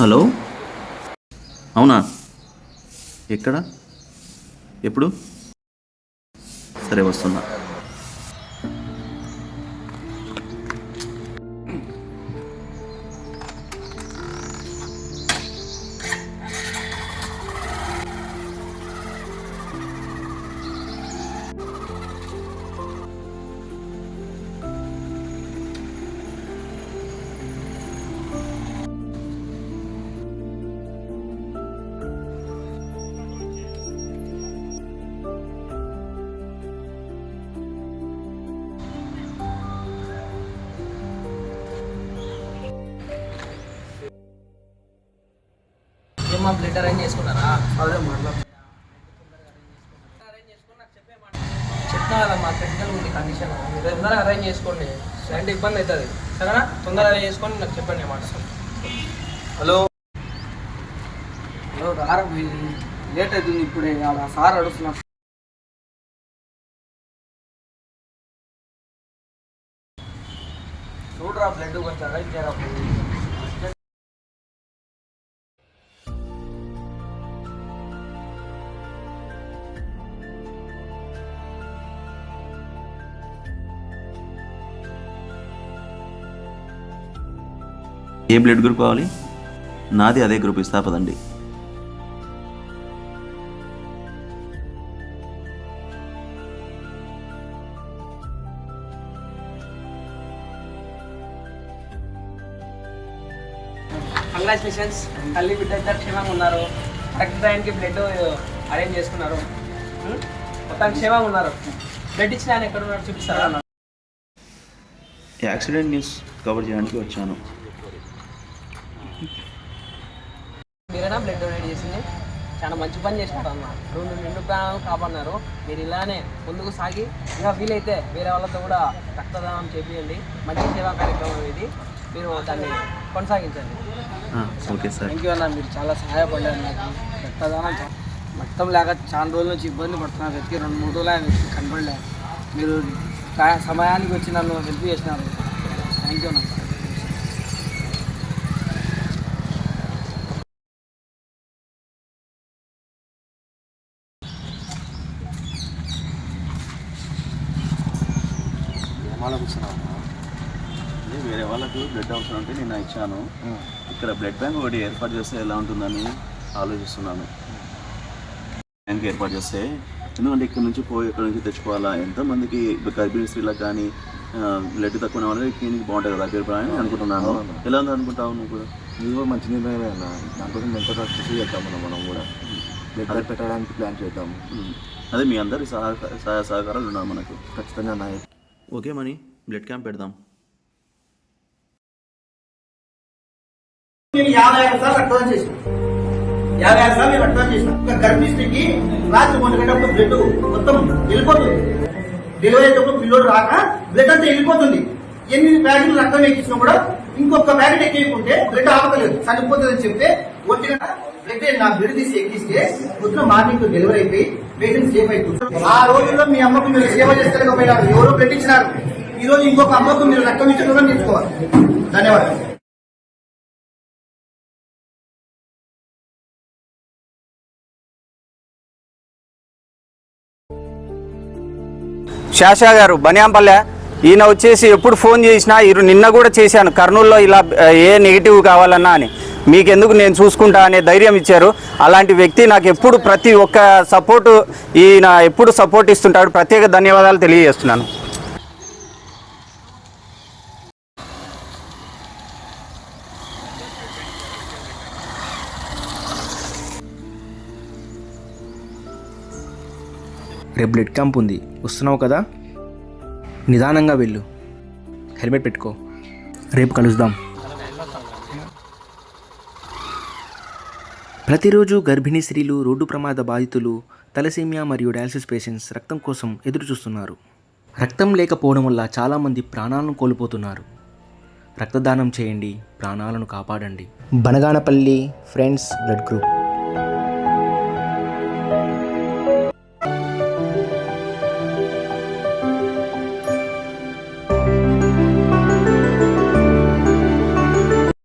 Hello, అవునా? ఎక్కడ? ఎప్పుడు? సరే, వస్తున్నా. ఏమా బ్లడ్ అరేంజ్ చేసుకున్నారా? అదే మాట్లాడు. చెప్తా కదా మా క్రిటికల్ ఉంది కండిషన్, మీరు తొందరగా అరేంజ్ చేసుకోండి, అంటే ఇబ్బంది అవుతుంది. సరేనా? తొందరగా అరేంజ్ చేసుకొని నాకు చెప్పండి అన్నమాట. హలో హలో రారా, లేట్ అవుతుంది ఇప్పుడే. అలా సార్ అడుగుతున్నా. చూడరా బ్లడ్ కొంచెం అరేంజ్ చేయరా. ఏ బ్లడ్ గ్రూప్ కావాలి? నాది అదే గ్రూప్, ఇస్తా పదండి. కంగ్రాచులేషన్స్, తల్లి బిడ్డ ఇద్దరు క్షేమంగా ఉన్నారు. కరెక్ట్ టైంకి బ్లడ్ అరేంజ్ చేసుకున్నారు. మొత్తం క్షేమంగా ఉన్నారు. బ్లడ్ ఇచ్చిన ఆయన ఎక్కడ ఉన్నారు చూపిస్తారా? యాక్సిడెంట్ న్యూస్ కవర్ చేయడానికి వచ్చాను. మీరేనా బ్లడ్ డొనేట్ చేసింది? చాలా మంచి పని చేసినారు అన్న. రెండు ప్రాణాలు కాపాడినారు. మీరు ఇలానే ముందుకు సాగి ఇంకా వీలైతే వేరే వాళ్ళతో కూడా రక్తదానం చేపియండి. మంచి సేవా కార్యక్రమం ఇది, మీరు దాన్ని కొనసాగించండి. Okay sir. థ్యాంక్ యూ అన్న, మీరు చాలా సహాయపడ్డారు నాకు. రక్తదానం మొత్తం లేక చాలా రోజుల నుంచి ఇబ్బంది పడుతున్నా. వెతికి 2-3 రోజులు కనపడలే. మీరు సమయానికి వచ్చి నన్ను హెల్ప్ చేసినారు. థ్యాంక్ యూ అన్న. వేరే వాళ్ళకు బ్లడ్ అవసరం అంటే నేను ఇచ్చాను. ఇక్కడ బ్లడ్ బ్యాంక్ ఒకటి ఏర్పాటు చేస్తే ఎలా ఉంటుందని ఆలోచిస్తున్నాను. బ్యాంక్ ఏర్పాటు చేస్తే, ఎందుకంటే ఇక్కడ నుంచి తెచ్చుకోవాలా? ఎంతమందికి గర్భిణీ స్త్రీలకు కానీ బ్లడ్ తక్కువ వాళ్ళకి క్లినిక్ బాగుంటుంది కదా అభిప్రాయం అనుకుంటున్నాను. ఎలా ఉంది అనుకుంటావు నువ్వు కూడా? ఇది కూడా మంచి నిర్ణయమే అన్న. దానికోసం ఎంత కృషి చేద్దాం మనం కూడా. బ్లడ్ పెట్టడానికి ప్లాన్ చేద్దాము. అదే మీ అందరి సహకారాలు ఉన్నారు మనకు. ఖచ్చితంగా అన్న. ఓకే మనీ, బ్లడ్ క్యాంప్ పెడదాం. నేను 55 సార్లు రక్తదానం చేసిన. 55 సార్లు నేను రక్తదానం చేసిన. ఒక గర్భిణీ స్త్రీకి రాత్రి 1 గంటప్పుడు బ్లడ్ మొత్తం వెళ్ళిపోతుంది. డెలివరీ అయ్యేటప్పుడు పిల్లోడు రాక బ్లడ్ అంతా వెళ్ళిపోతుంది. 8 ప్యాకెట్లు రక్తం ఎక్కించినా కూడా ఇంకొక ప్యాకెట్ ఎక్కించుకుంటే బ్లడ్ ఆపలేదు, చనిపోతుందని చెప్తే 1 గంట బ్లడ్ నా బ్లడ్ తీసి ఎక్కిస్తే పొద్దున మార్నింగ్ డెలివరీ అయిపోయి పేషెంట్ సేఫ్ అయిపోతుంది. ఆ రోజుల్లో మీ అమ్మకు మీరు సేవ చేసుకోలేకపోయినారు, ఎవరో బ్లడ్ ఇచ్చినారు. ఈ రోజు ఇంకొక అమ్మకు మీరు రక్తం ఇచ్చడం నేర్చుకోవాలి. ధన్యవాదాలు. శాషా గారు బనియాంపల్లె, ఈయన వచ్చేసి ఎప్పుడు ఫోన్ చేసినా నిన్న కూడా చేశాను, కర్నూలులో ఇలా ఏ నెగిటివ్ కావాలన్నా అని, మీకెందుకు నేను చూసుకుంటా అనే ధైర్యం ఇచ్చారు. అలాంటి వ్యక్తి నాకు ఎప్పుడు ప్రతి ఒక్క సపోర్టు ఈయన ఎప్పుడు సపోర్ట్ ఇస్తుంటాడు. ప్రత్యేక ధన్యవాదాలు తెలియజేస్తున్నాను. రేపు బ్లడ్ క్యాంప్ ఉంది, వస్తున్నావు కదా? నిదానంగా వెళ్ళు, హెల్మెట్ పెట్టుకో. రేపు కలుద్దాం. ప్రతిరోజు గర్భిణీ స్త్రీలు, రోడ్డు ప్రమాద బాధితులు, తలసేమియా మరియు డయాలసిస్ పేషెంట్స్ రక్తం కోసం ఎదురు చూస్తున్నారు. రక్తం లేకపోవడం వల్ల చాలామంది ప్రాణాలను కోల్పోతున్నారు. రక్తదానం చేయండి, ప్రాణాలను కాపాడండి. Banaganapalli friends blood group.